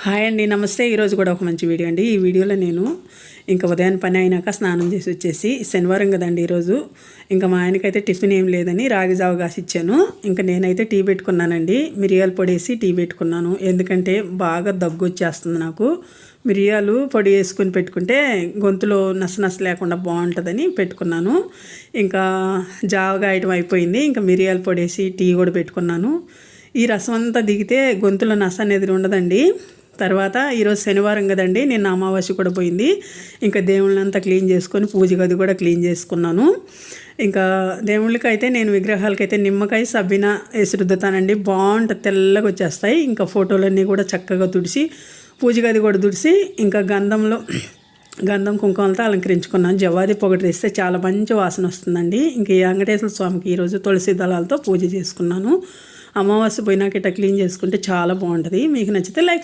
Hi అండి, నమస్తే. ఈరోజు కూడా ఒక మంచి వీడియో అండి. ఈ వీడియోలో నేను ఇంకా ఉదయం పని అయినాక స్నానం చేసి వచ్చేసి, శనివారం కదండి ఈరోజు, ఇంకా మా ఆయనకైతే టిఫిన్ ఏం లేదని రాగి జావ కాసి ఇచ్చాను. ఇంకా నేనైతే టీ పెట్టుకున్నానండి. మిరియాలు పొడి వేసి టీ పెట్టుకున్నాను. ఎందుకంటే బాగా దగ్గు వచ్చేస్తుంది నాకు. మిరియాలు పొడి వేసుకుని పెట్టుకుంటే గొంతులో నస లేకుండా బాగుంటుందని పెట్టుకున్నాను. ఇంకా జావ గాయటం అయిపోయింది. ఇంకా మిరియాలు పొడి వేసి టీ కూడా పెట్టుకున్నాను. ఈ రసం అంతా దిగితే గొంతులో నస అనేది ఉండదండి. తర్వాత ఈరోజు శనివారం కదండి, నిన్న అమావాస్య కూడా పోయింది. ఇంకా దేవుళ్ళంతా క్లీన్ చేసుకొని పూజ గది కూడా క్లీన్ చేసుకున్నాను. ఇంకా దేవుళ్ళకైతే నేను విగ్రహాలకైతే నిమ్మకాయ సబ్బిన వేసి రుద్దుతానండి. బాగుంటుంది, తెల్లగా వచ్చేస్తాయి. ఇంకా ఫోటోలన్నీ కూడా చక్కగా తుడిచి పూజ గది కూడా తుడిచి ఇంకా గంధం కుంకుమలతో అలంకరించుకున్నాను. జవాది పొగటి తెస్తే చాలా మంచి వాసన వస్తుందండి. ఇంక ఈ వెంకటేశ్వర స్వామికి ఈరోజు తులసి దళాలతో పూజ చేసుకున్నాను. అమావాస్య పోయినాక ఇట్లా క్లీన్ చేసుకుంటే చాలా బాగుంటుంది. మీకు నచ్చితే లైక్